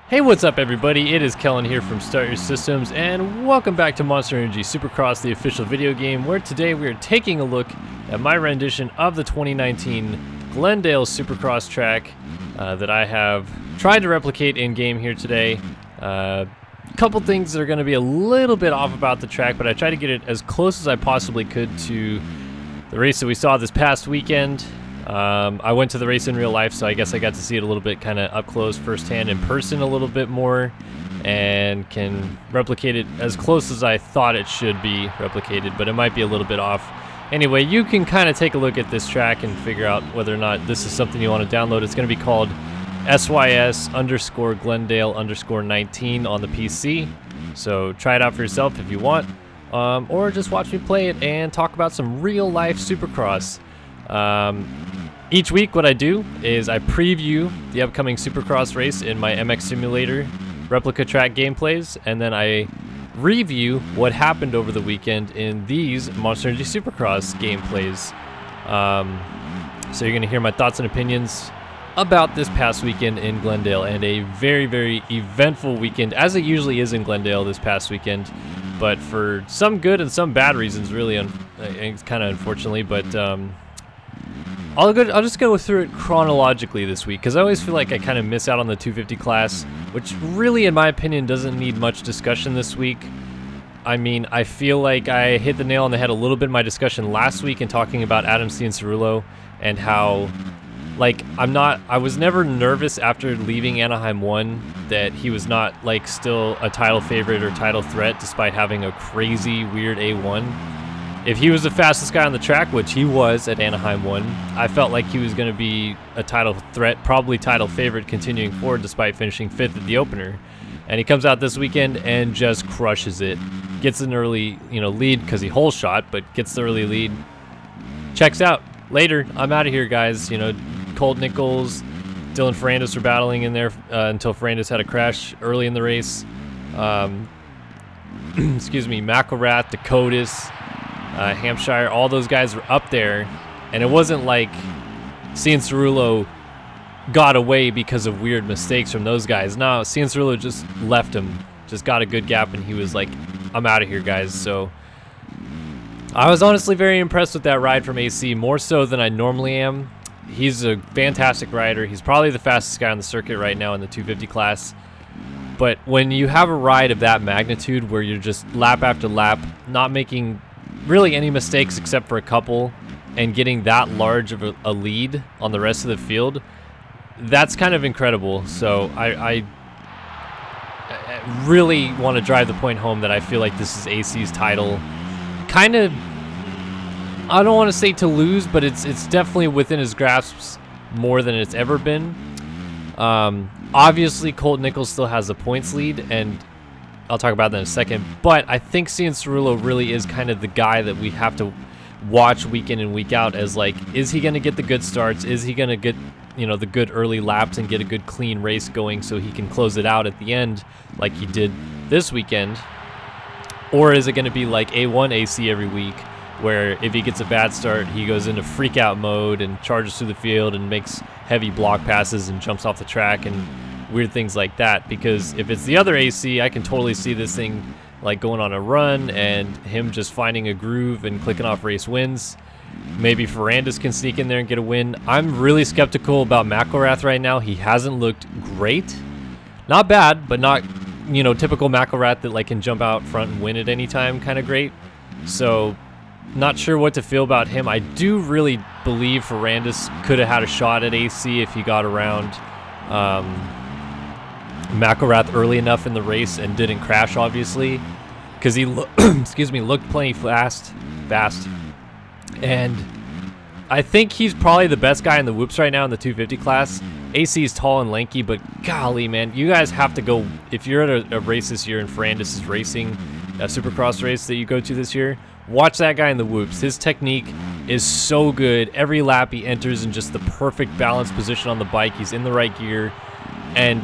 Hey, what's up everybody? It is Kellen here from Start Your Systems, and welcome back to Monster Energy Supercross, the official video game, where today we are taking a look at my rendition of the 2019 Glendale Supercross track that I have tried to replicate in-game here today. Couple things that are going to be a little bit off about the track, but I tried to get it as close as I possibly could to the race that we saw this past weekend. I went to the race in real life, so I guess I got to see it a little bit kind of up close, firsthand, in person a little bit more, and can replicate it as close as I thought it should be replicated, but it might be a little bit off. Anyway, you can kind of take a look at this track and figure out whether or not this is something you want to download. It's going to be called SYS_Glendale_19 on the PC, so try it out for yourself if you want, or just watch me play it and talk about some real-life Supercross. Each week what I do is I preview the upcoming Supercross race in my MX Simulator replica track gameplays, and then I review what happened over the weekend in these Monster Energy Supercross gameplays. So you're going to hear my thoughts and opinions about this past weekend in Glendale, and a very, very eventful weekend, as it usually is in Glendale this past weekend, but for some good and some bad reasons, really, kind of unfortunately, but I'll just go through it chronologically this week, because I always feel like I kind of miss out on the 250 class, which really, in my opinion, doesn't need much discussion this week. I mean, I feel like I hit the nail on the head a little bit in my discussion last week in talking about Adam Cianciarulo and how, like, I was never nervous after leaving Anaheim 1 that he was not, like, still a title favorite or title threat despite having a crazy, weird A1. If he was the fastest guy on the track, which he was at Anaheim 1, I felt like he was going to be a title threat, probably title favorite continuing forward despite finishing 5th at the opener. And he comes out this weekend and just crushes it. Gets an early, lead because he hole shot, but gets the early lead. Checks out. Later, I'm out of here, guys. Colt Nichols, Dylan Ferrandis were battling in there until Ferrandis had a crash early in the race. Excuse me, McElrath, Dakotas, Hampshire, all those guys were up there, and it wasn't like Cianciarulo got away because of weird mistakes from those guys. No, Cianciarulo just left him, just got a good gap, and he was like, I'm out of here, guys. So I was honestly very impressed with that ride from AC, more so than I normally am. He's a fantastic rider. He's probably the fastest guy on the circuit right now in the 250 class. But when you have a ride of that magnitude where you're just lap after lap, not making really any mistakes except for a couple, and getting that large of a lead on the rest of the field, that's kind of incredible. So I really want to drive the point home that I feel like this is AC's title. Kind of, I don't want to say to lose, but it's definitely within his grasp more than it's ever been. Obviously Colt Nichols still has the points lead, and I'll talk about that in a second, but I think Cianciarulo really is kind of the guy that we have to watch week in and week out as, like, is he going to get the good starts? Is he going to get, the good early laps and get a good clean race going so he can close it out at the end like he did this weekend? Or is it going to be like A1 AC every week, where if he gets a bad start, he goes into freak out mode and charges through the field and makes heavy block passes and jumps off the track and weird things like that? Because if it's the other AC, I can totally see this thing like going on a run and him just finding a groove and clicking off race wins. Maybe Ferrandis can sneak in there and get a win. I'm really skeptical about McElrath right now. He hasn't looked great. Not bad, but not, typical McElrath that like can jump out front and win at any time kind of great. So not sure what to feel about him. I do really believe Ferrandis could have had a shot at AC if he got around McElrath early enough in the race and didn't crash, obviously, because he excuse me, looked plenty fast, and I think he's probably the best guy in the whoops right now in the 250 class. AC is tall and lanky, but golly, man, you guys have to go, if you're at a race this year and Ferrandis is racing a Supercross race that you go to this year, watch that guy in the whoops. His technique is so good. Every lap he enters in just the perfect balanced position on the bike. He's in the right gear. And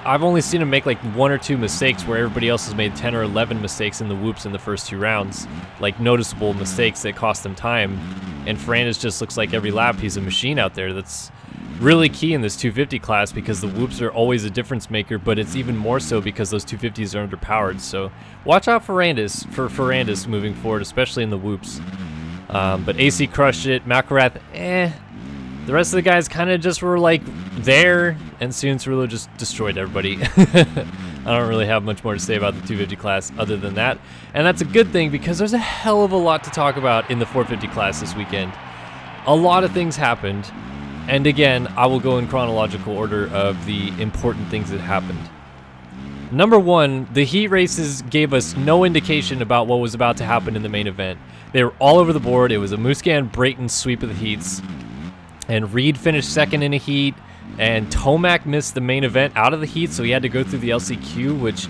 I've only seen him make like 1 or 2 mistakes where everybody else has made 10 or 11 mistakes in the whoops in the first 2 rounds. Like noticeable mistakes that cost them time. And Ferrandis just looks like every lap he's a machine out there. That's really key in this 250 class because the whoops are always a difference maker, but it's even more so because those 250s are underpowered. So watch out for Ferrandis moving forward, especially in the whoops. But AC crushed it. McElrath, The rest of the guys kind of just were like there, and soon Cerullo just destroyed everybody. I don't really have much more to say about the 250 class other than that. And that's a good thing because there's a hell of a lot to talk about in the 450 class this weekend. A lot of things happened. And again, I will go in chronological order of the important things that happened. Number 1, the heat races gave us no indication about what was about to happen in the main event. They were all over the board. It was a Musquin-Brayton sweep of the heats. And Reed finished second in a heat. And Tomac missed the main event out of the heat, so he had to go through the LCQ, which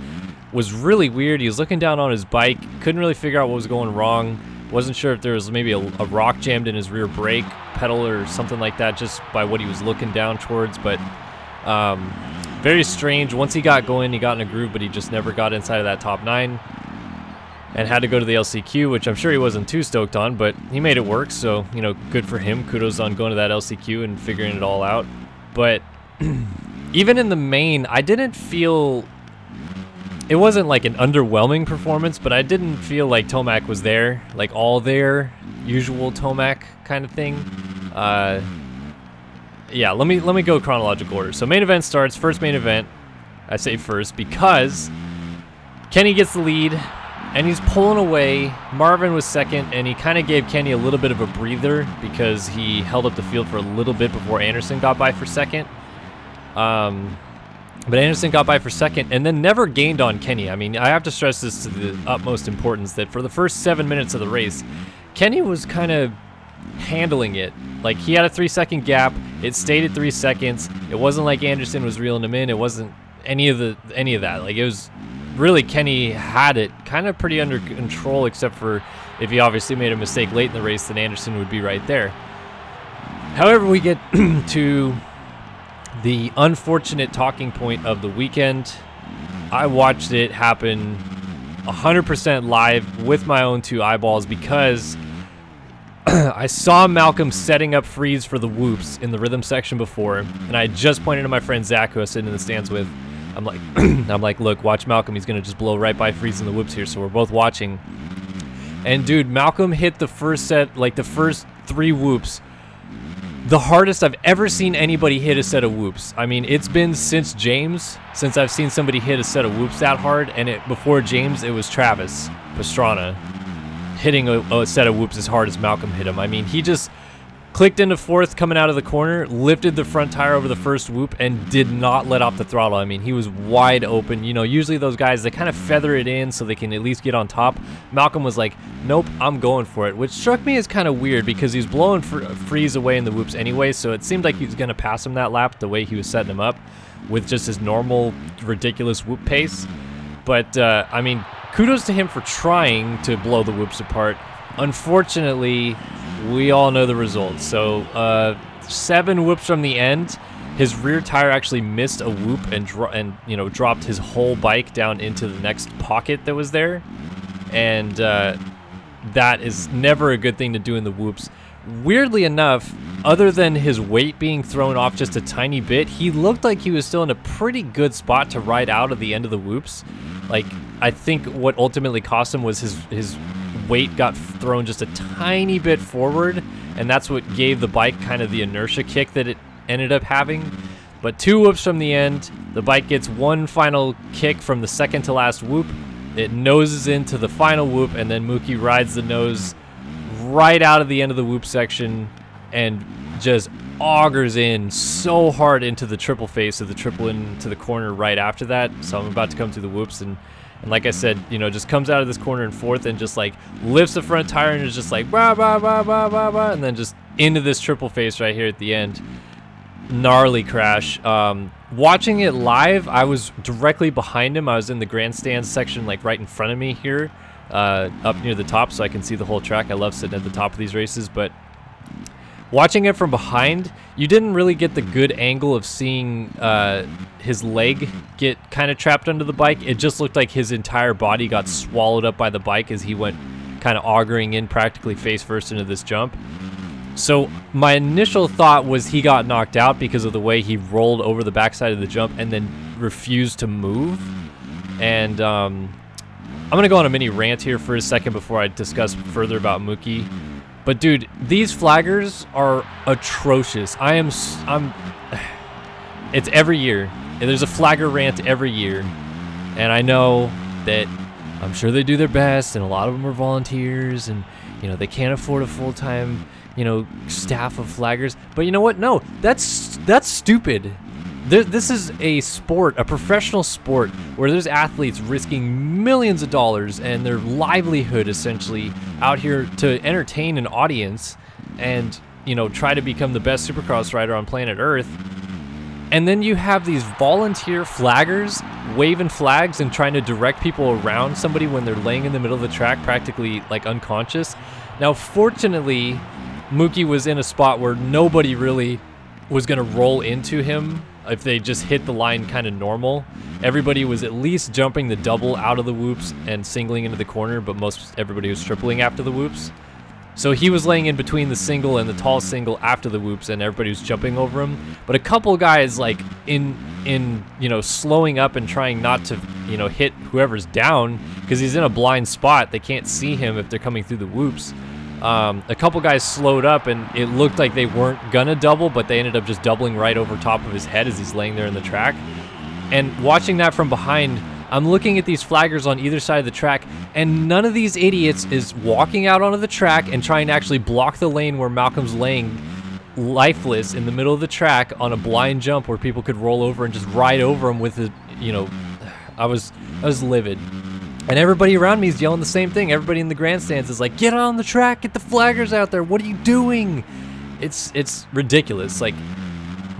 was really weird. He was looking down on his bike, couldn't really figure out what was going wrong. Wasn't sure if there was maybe a rock jammed in his rear brake pedal or something like that, just by what he was looking down towards. But very strange. Once he got going, he got in a groove, but he just never got inside of that top 9. And had to go to the LCQ, which I'm sure he wasn't too stoked on, but he made it work, so, you know, good for him. Kudos on going to that LCQ and figuring it all out. But even in the main, I didn't feel... It wasn't like an underwhelming performance, but I didn't feel like Tomac was there, like all there, usual Tomac kind of thing. Yeah, let me go chronological order. So main event starts, first main event. I say first because Kenny gets the lead, and he's pulling away. Marvin was second, and he kind of gave Kenny a little bit of a breather because he held up the field for a little bit before Anderson got by for second. But Anderson got by for second and then never gained on Kenny. I mean, I have to stress this to the utmost importance that for the first 7 minutes of the race, Kenny was kind of handling it. Like, he had a 3-second gap. It stayed at 3 seconds. It wasn't like Anderson was reeling him in. It wasn't any of that. Like, it was really, Kenny had it kind of pretty under control, except for if he obviously made a mistake late in the race, then Anderson would be right there. However, we get to the unfortunate talking point of the weekend. I watched it happen 100% live with my own 2 eyeballs because I saw Malcolm setting up freeze for the whoops in the rhythm section before, and I just pointed to my friend Zach, who I was sitting in the stands with. I'm like, look, watch Malcolm. He's gonna just blow right by freeze in the whoops here. So we're both watching, and dude, Malcolm hit the first set, like the first 3 whoops, the hardest I've ever seen anybody hit a set of whoops. I mean, it's been since James, since I've seen somebody hit a set of whoops that hard, and before James, it was Travis Pastrana hitting a set of whoops as hard as Malcolm hit him. I mean, he just clicked into 4th coming out of the corner, lifted the front tire over the first whoop, and did not let off the throttle. I mean, he was wide open. You know, usually those guys, they kind of feather it in so they can at least get on top. Malcolm was like, nope, I'm going for it, which struck me as kind of weird because he was blowing freeze away in the whoops anyway, so it seemed like he was going to pass him that lap the way he was setting him up with just his normal, ridiculous whoop pace. But, I mean, kudos to him for trying to blow the whoops apart. Unfortunately, we all know the results. So 7 whoops from the end, his rear tire actually missed a whoop and dropped his whole bike down into the next pocket that was there, and that is never a good thing to do in the whoops. Weirdly enough, other than his weight being thrown off just a tiny bit, he looked like he was still in a pretty good spot to ride out of the end of the whoops. Like, I think what ultimately cost him was his weight got thrown just a tiny bit forward, and that's what gave the bike kind of the inertia kick that it ended up having. But 2 whoops from the end, the bike gets 1 final kick from the second to last whoop. It noses into the final whoop, and then Mookie rides the nose right out of the end of the whoop section and just augers in so hard into the triple face of the triple into the corner right after that. So I'm about to come through the whoops, and like I said, you know, just comes out of this corner in 4th and just like lifts the front tire and is just like bah, bah, bah, bah, bah, bah, and then just into this triple face right here at the end. Gnarly crash. Watching it live, I was directly behind him. I was in the grandstand section, like right in front of me here, up near the top, so I can see the whole track. I love sitting at the top of these races. But Watching it from behind, you didn't really get the good angle of seeing his leg get kind of trapped under the bike. It just looked like his entire body got swallowed up by the bike as he went kind of auguring in practically face first into this jump. So my initial thought was he got knocked out because of the way he rolled over the backside of the jump and then refused to move. And I'm gonna go on a mini rant here for a second before I discuss further about Mookie. But dude, these flaggers are atrocious. It's every year. There's a flagger rant every year. And I know that I'm sure they do their best, and a lot of them are volunteers, and you know, they can't afford a full-time, you know, staff of flaggers. But you know what? No, that's stupid. This is a sport, a professional sport, where there's athletes risking millions of dollars and their livelihood essentially out here to entertain an audience and, you know, try to become the best Supercross rider on planet Earth. And then you have these volunteer flaggers waving flags and trying to direct people around somebody when they're laying in the middle of the track practically like unconscious. Now, fortunately, Mookie was in a spot where nobody really was going to roll into him if they just hit the line kind of normal. Everybody was at least jumping the double out of the whoops and singling into the corner, but everybody was tripling after the whoops. So he was laying in between the single and the tall single after the whoops, and everybody was jumping over him. But a couple guys, like in you know, slowing up and trying not to, you know, hit whoever's down because he's in a blind spot. They can't see him if they're coming through the whoops. A couple guys slowed up, and it looked like they weren't gonna double, but they ended up just doubling right over top of his head as he's laying there in the track. And watching that from behind, I'm looking at these flaggers on either side of the track, and none of these idiots is walking out onto the track and trying to actually block the lane where Malcolm's laying lifeless in the middle of the track on a blind jump where people could roll over and just ride over him with a, you know, I was livid. And everybody around me is yelling the same thing. Everybody in the grandstands is like, get on the track, get the flaggers out there, what are you doing? It's ridiculous. Like,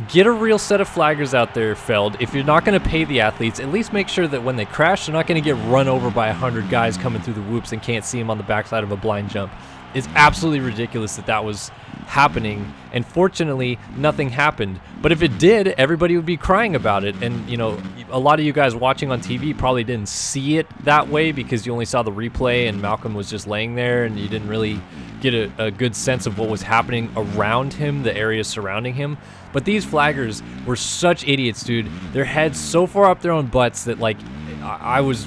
get a real set of flaggers out there, Feld. If you're not going to pay the athletes, at least make sure that when they crash, they're not going to get run over by 100 guys coming through the whoops and can't see them on the backside of a blind jump. It's absolutely ridiculous that that was happening, and fortunately, nothing happened. But if it did, everybody would be crying about it. And, you know, a lot of you guys watching on TV probably didn't see it that way because you only saw the replay and Malcolm was just laying there and you didn't really get a good sense of what was happening around him, the area surrounding him. But these flaggers were such idiots, dude. Their heads so far up their own butts that, like, I was...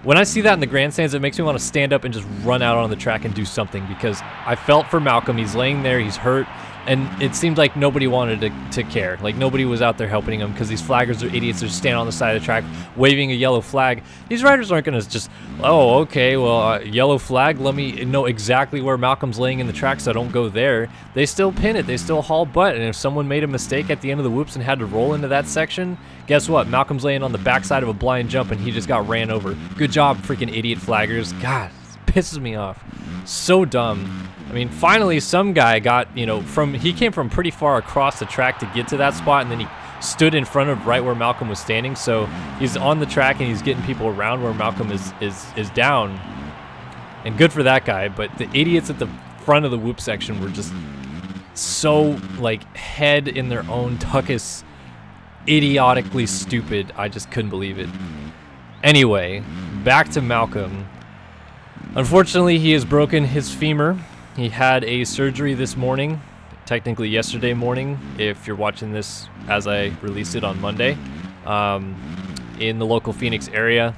When I see that in the grandstands, it makes me want to stand up and just run out on the track and do something, because I felt for Malcolm. He's laying there, he's hurt, and it seemed like nobody wanted to care. Like, nobody was out there helping him because these flaggers are idiots. They're standing on the side of the track waving a yellow flag. These riders aren't going to just, oh, okay, well, yellow flag, let me know exactly where Malcolm's laying in the track so I don't go there. They still pin it. They still haul butt, and if someone made a mistake at the end of the whoops and had to roll into that section, guess what? Malcolm's laying on the backside of a blind jump, and he just got ran over. Good job, freaking idiot flaggers. God, it pisses me off. So dumb. I mean, finally, some guy got, you know, he came from pretty far across the track to get to that spot, and then he stood in front of right where Malcolm was standing. So he's on the track, and he's getting people around where Malcolm is down. And good for that guy. But the idiots at the front of the whoop section were just so, like, head in their own tuckus, idiotically stupid. I just couldn't believe it. Anyway, back to Malcolm. Unfortunately, he has broken his femur. He had a surgery this morning, technically yesterday morning, if you're watching this as I released it on Monday, in the local Phoenix area.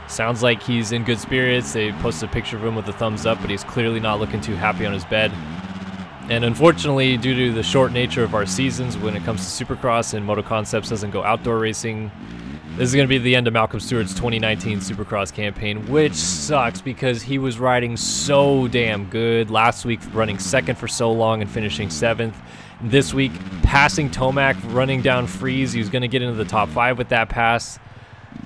Sounds like he's in good spirits. They posted a picture of him with a thumbs up, but he's clearly not looking too happy on his bed. And unfortunately, due to the short nature of our seasons when it comes to Supercross and Moto Concepts doesn't go outdoor racing, this is going to be the end of Malcolm Stewart's 2019 Supercross campaign, which sucks because he was riding so damn good. Last week, running second for so long and finishing 7th. This week, passing Tomac, running down Freeze. He was going to get into the top 5 with that pass.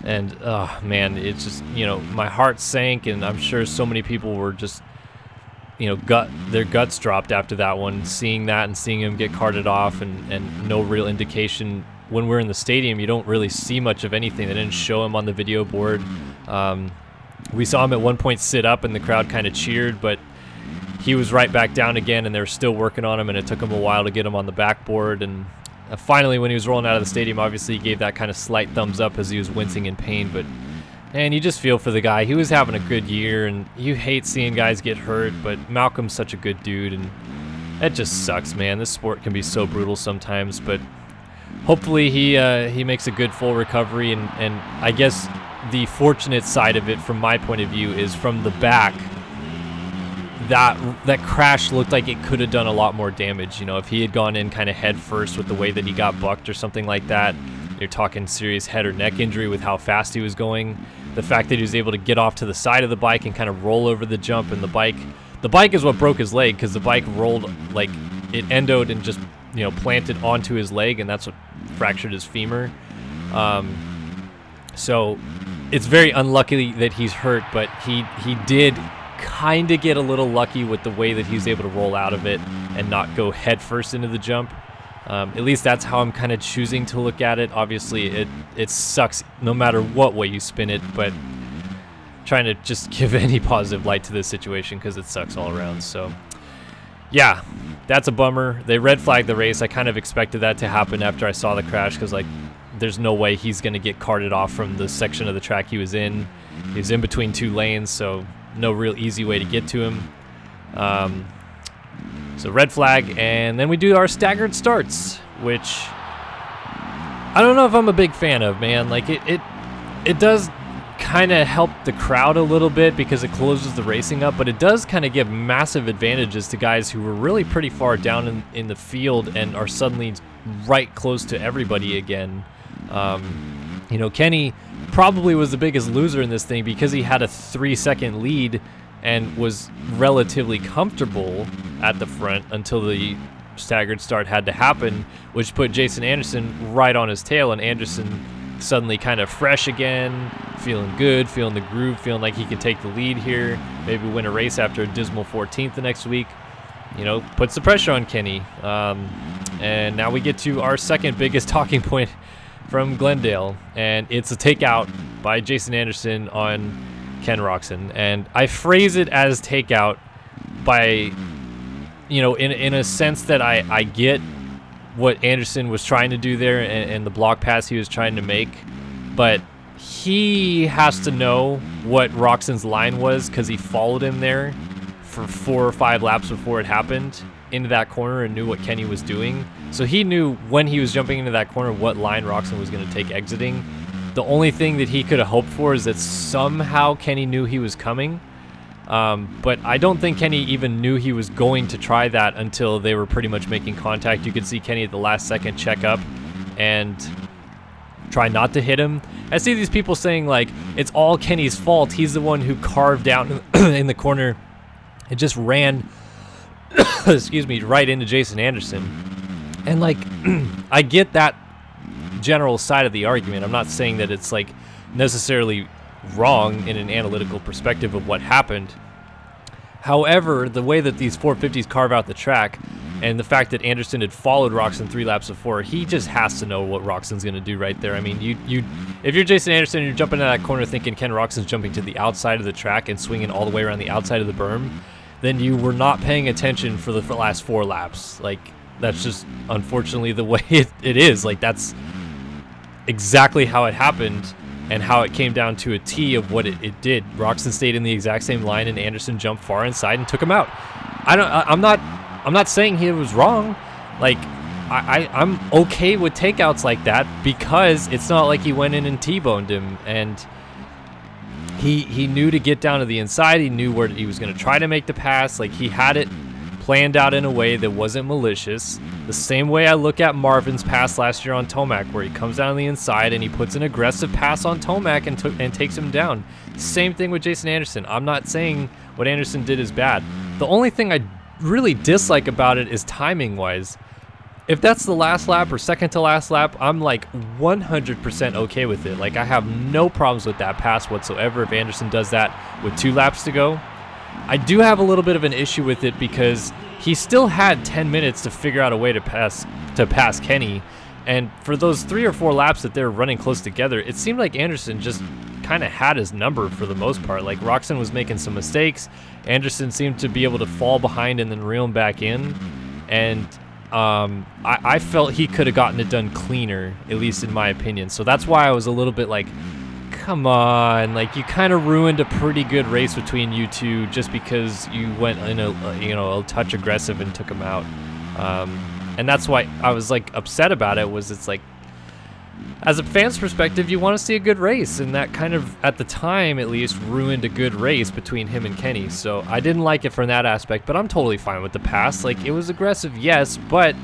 And, oh, man, it's just, you know, my heart sank, and I'm sure so many people were just, you know, their guts dropped after that one, seeing that and seeing him get carted off and no real indication. When we're in the stadium, you don't really see much of anything. They didn't show him on the video board. We saw him at one point sit up and the crowd kind of cheered, but he was right back down again, and they were still working on him, and it took him a while to get him on the backboard. And finally, when he was rolling out of the stadium, obviously he gave that kind of slight thumbs up as he was wincing in pain. But man, you just feel for the guy. He was having a good year, and you hate seeing guys get hurt, but Malcolm's such a good dude, and it just sucks, man. This sport can be so brutal sometimes, but hopefully he makes a good full recovery. And I guess the fortunate side of it from my point of view is from the back, that crash looked like it could have done a lot more damage. You know, if he had gone in kind of head first with the way that he got bucked or something like that, you're talking serious head or neck injury with how fast he was going. The fact that he was able to get off to the side of the bike and kind of roll over the jump, and the bike is what broke his leg, because the bike rolled, like, it endoed and just, you know, planted onto his leg, and that's what fractured his femur. So it's very unlucky that he's hurt, but he did kind of get a little lucky with the way that he was able to roll out of it and not go head first into the jump. At least that's how I'm kind of choosing to look at it. Obviously, it sucks no matter what way you spin it, but trying to just give any positive light to this situation because it sucks all around. So yeah, that's a bummer. They red flagged the race. I kind of expected that to happen after I saw the crash, because, like, there's no way he's going to get carted off from the section of the track he was in. He was in between two lanes, so no real easy way to get to him. So red flag, and then we do our staggered starts, which I don't know if I'm a big fan of, man. Like, it does kind of help the crowd a little bit because it closes the racing up, but it does kind of give massive advantages to guys who were really pretty far down in the field and are suddenly right close to everybody again. You know, Kenny probably was the biggest loser in this thing because he had a 3-second lead and was relatively comfortable at the front until the staggered start had to happen, which put Jason Anderson right on his tail, and Anderson suddenly kind of fresh again, feeling good, feeling the groove, feeling like he can take the lead here, maybe win a race after a dismal 14th the next week. You know, puts the pressure on Kenny. And now we get to our second biggest talking point from Glendale, and it's a takeout by Jason Anderson on Ken Roczen. And I phrase it as takeout by, you know, in a sense that I get what Anderson was trying to do there and the block pass he was trying to make, but he has to know what Roczen's line was because he followed him there for 4 or 5 laps before it happened into that corner and knew what Kenny was doing. So he knew when he was jumping into that corner what line Roczen was going to take exiting. The only thing that he could have hoped for is that somehow Kenny knew he was coming. But I don't think Kenny even knew he was going to try that until they were pretty much making contact. You could see Kenny at the last second check up and try not to hit him. I see these people saying, like, it's all Kenny's fault. He's the one who carved out in the corner and just ran, excuse me, right into Jason Anderson. And, like, I get that general side of the argument. I'm not saying that it's, like, necessarily wrong in an analytical perspective of what happened. However, the way that these 450s carve out the track and the fact that Anderson had followed Roczen 3 laps before, he just has to know what Roczen's going to do right there. I mean, if you're Jason Anderson and you're jumping into that corner thinking Ken Roczen's jumping to the outside of the track and swinging all the way around the outside of the berm, then you were not paying attention for the last 4 laps. Like, that's just unfortunately the way it is. Like, that's exactly how it happened and how it came down to a T of what it did. Roczen stayed in the exact same line and Anderson jumped far inside and took him out. I'm not saying he was wrong. Like, I'm okay with takeouts like that because it's not like he went in and T-boned him, and he knew to get down to the inside. He knew where he was going to try to make the pass. Like, he had it planned out in a way that wasn't malicious. The same way I look at Marvin's pass last year on Tomac, where he comes down the inside and he puts an aggressive pass on Tomac and takes him down. Same thing with Jason Anderson. I'm not saying what Anderson did is bad. The only thing I really dislike about it is timing-wise. If that's the last lap or second to last lap, I'm like 100% okay with it. Like, I have no problems with that pass whatsoever if Anderson does that with 2 laps to go. I do have a little bit of an issue with it because he still had 10 minutes to figure out a way to pass Kenny, and for those 3 or 4 laps that they're running close together, it seemed like Anderson just kind of had his number for the most part. Like, Roczen was making some mistakes. Anderson seemed to be able to fall behind and then reel him back in. And I felt he could have gotten it done cleaner, at least in my opinion. So that's why I was a little bit like, come on, like, you kind of ruined a pretty good race between you two just because you went in a touch aggressive and took him out. And that's why I was like upset about it. It's like, as a fan's perspective, you want to see a good race, and that kind of, at the time at least, ruined a good race between him and Kenny. So I didn't like it from that aspect, but I'm totally fine with the pass. Like, it was aggressive, yes, but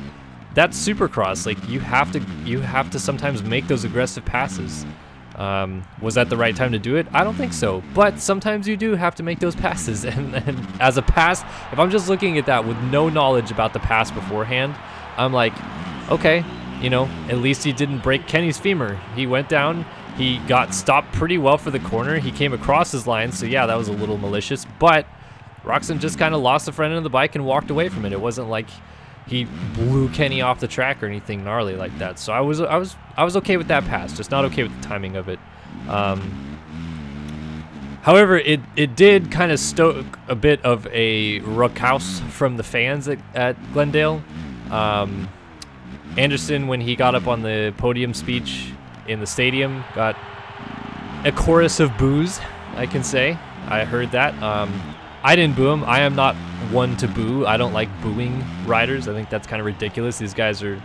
that's Supercross. Like, you have to sometimes make those aggressive passes. Was that the right time to do it? I don't think so, but sometimes you do have to make those passes. And as a pass, if I'm just looking at that with no knowledge about the pass beforehand, I'm like, okay, you know, at least he didn't break Kenny's femur. He went down, he got stopped pretty well for the corner, he came across his line, so yeah, that was a little malicious, but Roczen just kind of lost the front end of the bike and walked away from it. It wasn't like he blew Kenny off the track or anything gnarly like that. So I was okay with that pass, just not okay with the timing of it. However, it did kind of stoke a bit of a ruckus from the fans at Glendale. Anderson, when he got up on the podium speech in the stadium, got a chorus of boos, I can say. I heard that. I didn't boo him. I am not one to boo. I don't like booing riders. I think that's kind of ridiculous. These guys are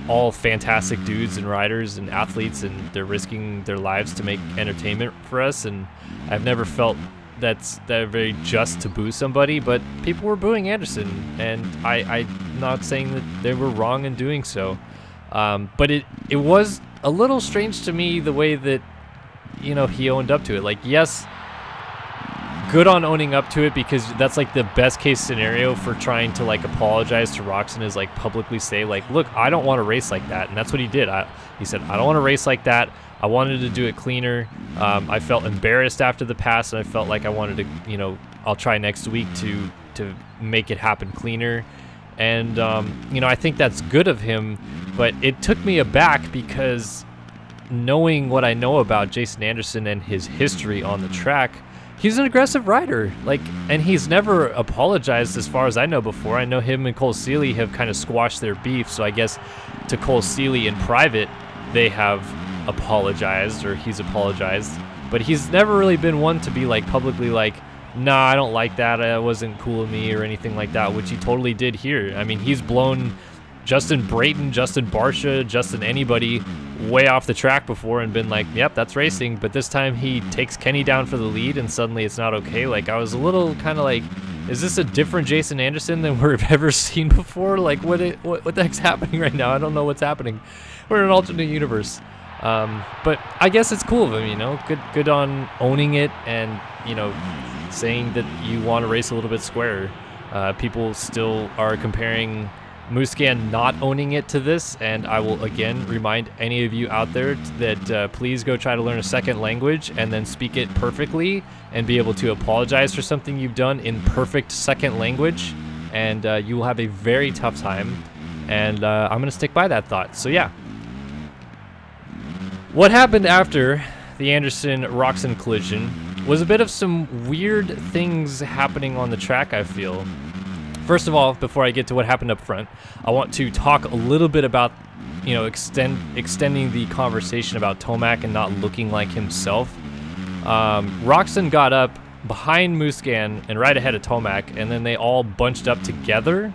all fantastic dudes and riders and athletes, and they're risking their lives to make entertainment for us, and I've never felt that's very just to boo somebody, but people were booing Anderson, and I'm not saying that they were wrong in doing so, but it was a little strange to me the way that, you know, he owned up to it. Like, yes, good on owning up to it, because that's like the best case scenario for trying to like apologize to Roczen, is like publicly say like, look, I don't want to race like that. And that's what he did. He said, I don't want to race like that. I wanted to do it cleaner. I felt embarrassed after the pass, and I felt like I wanted to, you know, I'll try next week to make it happen cleaner. And you know, I think that's good of him, but it took me aback because knowing what I know about Jason Anderson and his history on the track, he's an aggressive rider, like, and he's never apologized as far as I know before. I know him and Cole Seeley have kind of squashed their beef, so I guess to Cole Seeley in private, they have apologized, or he's apologized, but he's never really been one to be like publicly like, nah, I don't like that, it wasn't cool of me or anything like that, which he totally did here. I mean, he's blown Justin Brayton, Justin Barsha, Justin anybody way off the track before and been like, yep, that's racing, but this time he takes Kenny down for the lead and suddenly it's not okay. Like, I was a little kind of like, is this a different Jason Anderson than we've ever seen before? Like, what the heck's happening right now? I don't know what's happening. We're in an alternate universe. But I guess it's cool of him, you know, good on owning it and, you know, saying that you want to race a little bit squarer. People still are comparing Musquin not owning it to this, and I will again remind any of you out there that please go try to learn a second language and then speak it perfectly and be able to apologize for something you've done in perfect second language, and you will have a very tough time, and I'm going to stick by that thought. So yeah. What happened after the Anderson-Roczen collision was a bit of some weird things happening on the track, I feel. First of all, before I get to what happened up front, I want to talk a little bit about, you know, extending the conversation about Tomac and not looking like himself. Roczen got up behind Musquin and right ahead of Tomac, and then they all bunched up together,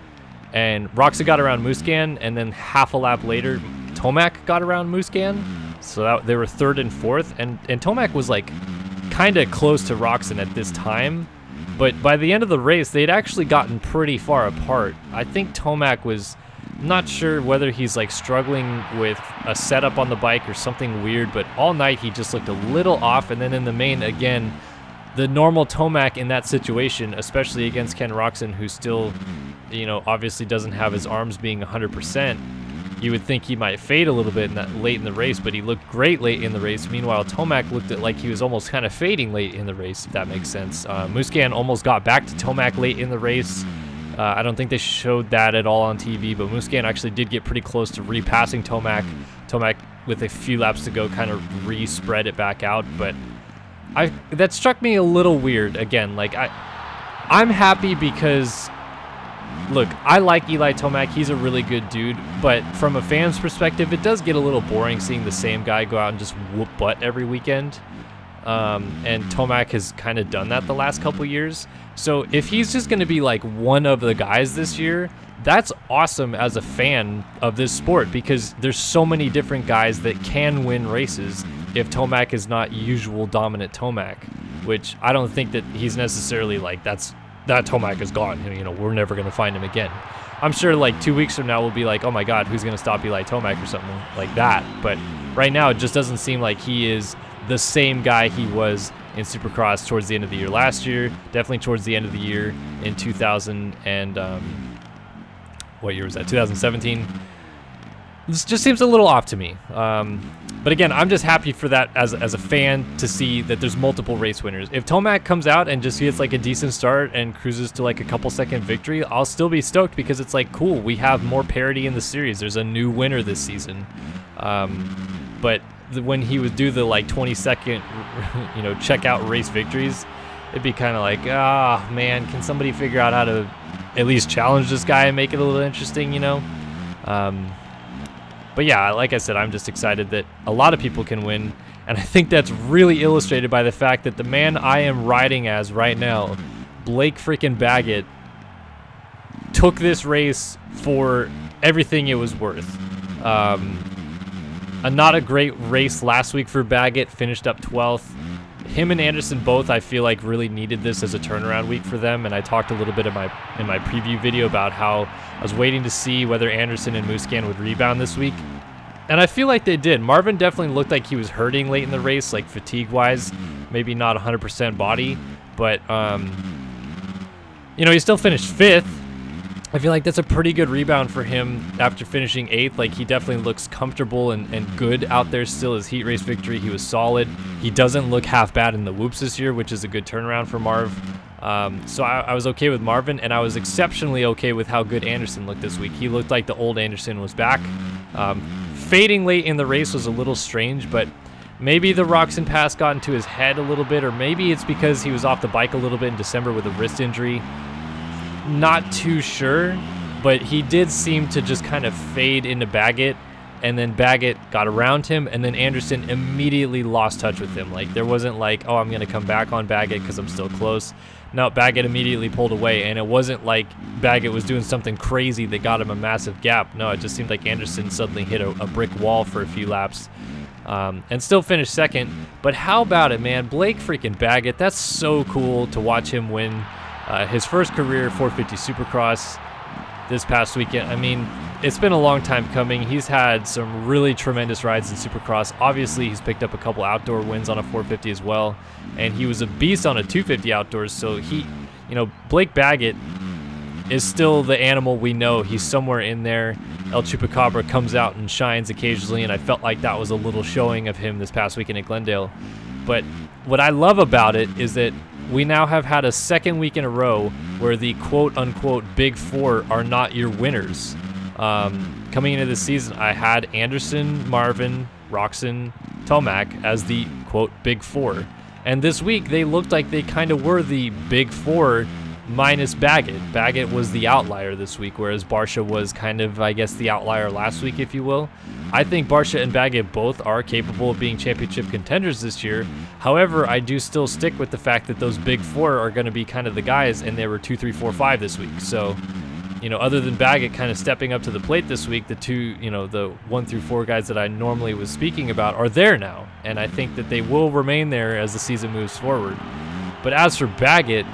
and Roczen got around Musquin, and then half a lap later, Tomac got around Musquin. So they were third and fourth, and Tomac was like kind of close to Roczen at this time, but by the end of the race, they'd actually gotten pretty far apart. I think Tomac was not sure whether he's like struggling with a setup on the bike or something weird, but all night he just looked a little off, and then in the main, again, the normal Tomac in that situation, especially against Ken Roczen, who still, you know, obviously doesn't have his arms being 100%, you would think he might fade a little bit late in the race, but he looked great late in the race. Meanwhile, Tomac looked like he was almost kind of fading late in the race, if that makes sense. Musquin almost got back to Tomac late in the race. I don't think they showed that at all on TV, but Musquin actually did get pretty close to repassing Tomac. Tomac, with a few laps to go, kind of re-spread it back out, but that struck me a little weird. Again, like I'm happy because, look, I like Eli Tomac. He's a really good dude, but from a fan's perspective, it does get a little boring seeing the same guy go out and just whoop butt every weekend. And Tomac has kind of done that the last couple years. So if he's just going to be like one of the guys this year, that's awesome as a fan of this sport, because there's so many different guys that can win races if Tomac is not usual dominant Tomac, which I don't think that he's necessarily like that Tomac is gone. You know, we're never going to find him again. I'm sure like 2 weeks from now we'll be like, oh my God, who's going to stop Eli Tomac or something like that. But right now it just doesn't seem like he is the same guy he was in Supercross towards the end of the year last year, definitely towards the end of the year in 2000 and what year was that? 2017. This just seems a little off to me. But again, I'm just happy for that as a fan to see that there's multiple race winners. If Tomac comes out and just gets like a decent start and cruises to like a couple second victory, I'll still be stoked, because it's like, cool, we have more parity in the series. There's a new winner this season. But when he would do the like 20-second, you know, checkout race victories, it'd be kind of like, ah, man, can somebody figure out how to at least challenge this guy and make it a little interesting, you know? But yeah, like I said, I'm just excited that a lot of people can win, and I think that's really illustrated by the fact that the man I am riding as right now, Blake freaking Baggett, took this race for everything it was worth. Not a great race last week for Baggett, finished up 12th. Him and Anderson both, I feel like, really needed this as a turnaround week for them, and I talked a little bit in my preview video about how I was waiting to see whether Anderson and Musquin would rebound this week, and I feel like they did. Marvin definitely looked like he was hurting late in the race, like fatigue-wise, maybe not 100% body, but you know, he still finished 5th. I feel like that's a pretty good rebound for him after finishing 8th. Like, he definitely looks comfortable and good out there still. His heat race victory, he was solid. He doesn't look half bad in the whoops this year, which is a good turnaround for Marv. So I was okay with Marvin, and I was exceptionally okay with how good Anderson looked this week. He looked like the old Anderson was back. Fading late in the race was a little strange, but maybe the Roxon pass got into his head a little bit, or maybe it's because he was off the bike a little bit in December with a wrist injury. Not too sure, but he did seem to just kind of fade into Baggett, and then Baggett got around him, and then Anderson immediately lost touch with him. Like, there wasn't like, oh, I'm going to come back on Baggett because I'm still close. No, Baggett immediately pulled away, and it wasn't like Baggett was doing something crazy that got him a massive gap. No, it just seemed like Anderson suddenly hit a brick wall for a few laps, and still finished 2nd. But how about it, man? Blake freaking Baggett, that's so cool to watch him win his first career 450 Supercross this past weekend. I mean, it's been a long time coming. He's had some really tremendous rides in Supercross. Obviously, he's picked up a couple outdoor wins on a 450 as well, and he was a beast on a 250 outdoors. So he, you know, Blake Baggett is still the animal we know. He's somewhere in there. El Chupacabra comes out and shines occasionally, and I felt like that was a little showing of him this past weekend at Glendale. But what I love about it is that we now have had a second week in a row where the quote-unquote Big Four are not your winners. Coming into this season, I had Anderson, Marvin, Roxon, Tomac as the quote Big Four. And this week, they looked like they kind of were the Big Four minus Baggett. Baggett was the outlier this week, whereas Barcia was kind of, I guess, the outlier last week, if you will. I think Barcia and Baggett both are capable of being championship contenders this year. However, I do still stick with the fact that those Big Four are going to be kind of the guys, and they were 2, 3, 4, 5 this week. So, you know, other than Baggett kind of stepping up to the plate this week, the two, you know, the 1 through 4 guys that I normally was speaking about are there now. And I think that they will remain there as the season moves forward. But as for Baggett,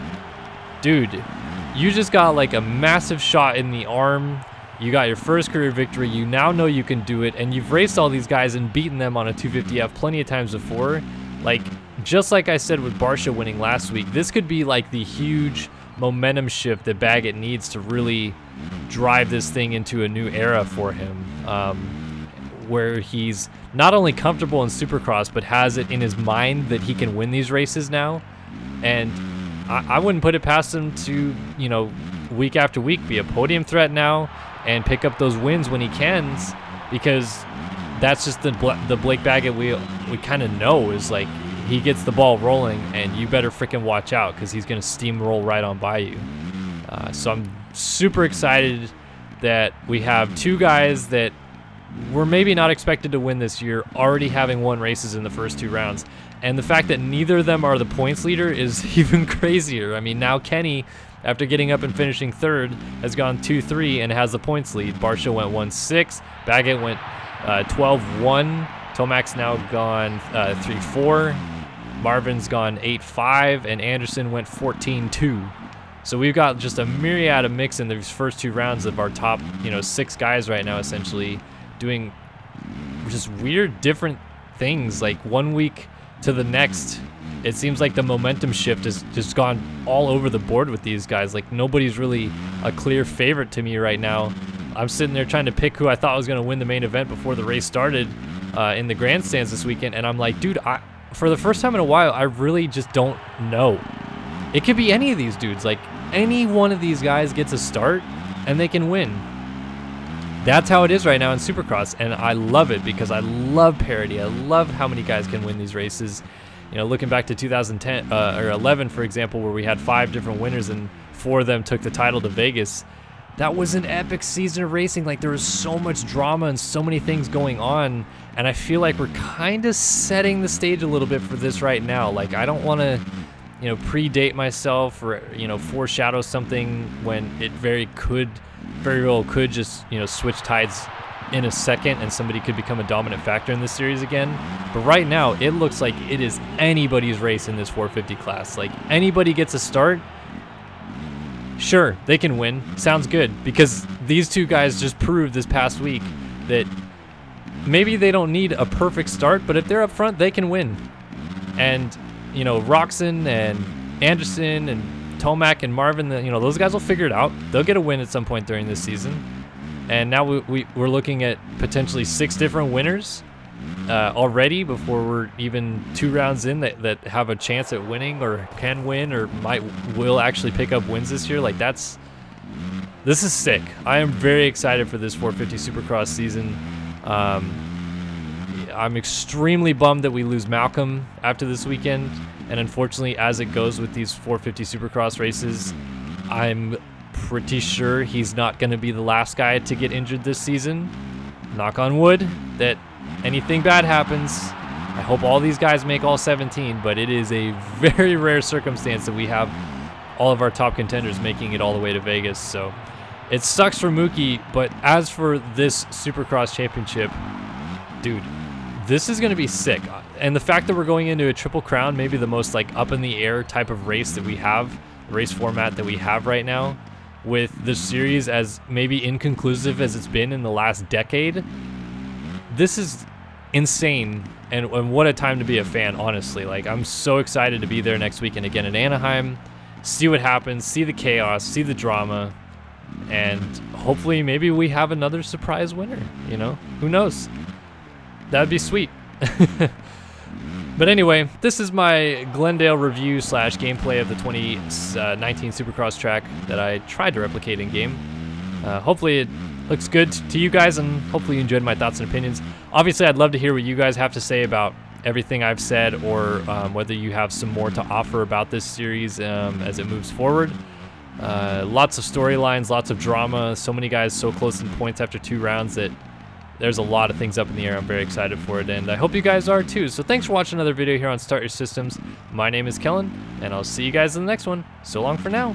dude, you just got like a massive shot in the arm. You got your first career victory. You now know you can do it, and you've raced all these guys and beaten them on a 250F plenty of times before. Like, just like I said with Barcia winning last week, this could be like the huge momentum shift that Baggett needs to really drive this thing into a new era for him, where he's not only comfortable in Supercross, but has it in his mind that he can win these races now. And I wouldn't put it past him to, you know, week after week be a podium threat now and pick up those wins when he can, because that's just the Blake Baggett we kind of know is like he gets the ball rolling, and you better freaking watch out because he's going to steamroll right on by you. So I'm super excited that we have two guys that were maybe not expected to win this year already having won races in the first 2 rounds. And the fact that neither of them are the points leader is even crazier. I mean, now Kenny, after getting up and finishing 3rd, has gone 2-3 and has the points lead. Barsha went 1-6. Baggett went 12-1. Tomac's now gone 3-4. Marvin's gone 8-5. And Anderson went 14-2. So we've got just a myriad of mix in these first 2 rounds of our top, 6 guys right now, essentially doing just weird, different things. Like one week to the next, it seems like the momentum shift has just gone all over the board with these guys. Like nobody's really a clear favorite to me right now. I'm sitting there trying to pick who I thought was going to win the main event before the race started in the grandstands this weekend, and I'm like, dude, for the first time in a while, I really just don't know. It could be any of these dudes. Like any one of these guys gets a start and they can win. That's how it is right now in Supercross, and I love it because I love parity. I love how many guys can win these races. Looking back to 2010 or 11, for example, where we had 5 different winners and 4 of them took the title to Vegas. That was an epic season of racing. Like there was so much drama and so many things going on, and I feel like we're kind of setting the stage a little bit for this right now. Like I don't want to, predate myself or foreshadow something when it very well could just switch tides in a second and somebody could become a dominant factor in this series again. But right now it looks like it is anybody's race in this 450 class. Like anybody gets a start, sure, they can win. Sounds good, because these 2 guys just proved this past week that maybe they don't need a perfect start, but if they're up front, they can win. And Roxon and Anderson and Tomac and Marvin, those guys will figure it out. They'll get a win at some point during this season. And now we're looking at potentially 6 different winners already before we're even 2 rounds in that have a chance at winning or can win or will actually pick up wins this year. Like this is sick. I am very excited for this 450 Supercross season. I'm extremely bummed that we lose Malcolm after this weekend, and unfortunately, as it goes with these 450 Supercross races, I'm pretty sure he's not going to be the last guy to get injured this season. Knock on wood that anything bad happens. I hope all these guys make all 17, but it is a very rare circumstance that we have all of our top contenders making it all the way to Vegas. So it sucks for Mookie, but as for this Supercross championship, dude, this is going to be sick. And the fact that we're going into a Triple Crown, maybe the most like up in the air type of race that we have, race format that we have right now, with this series as maybe inconclusive as it's been in the last decade, this is insane. And what a time to be a fan, honestly. Like I'm so excited to be there next weekend again in Anaheim, see what happens, see the chaos, see the drama, and hopefully maybe we have another surprise winner. Who knows? That'd be sweet. But anyway, this is my Glendale review / gameplay of the 2019 Supercross track that I tried to replicate in game. Hopefully it looks good to you guys, and hopefully you enjoyed my thoughts and opinions. Obviously, I'd love to hear what you guys have to say about everything I've said, or whether you have some more to offer about this series as it moves forward. Lots of storylines, lots of drama, so many guys so close in points after 2 rounds that there's a lot of things up in the air. I'm very excited for it, and I hope you guys are too. So thanks for watching another video here on Start Your Systems. My name is Kellen, and I'll see you guys in the next one. So long for now.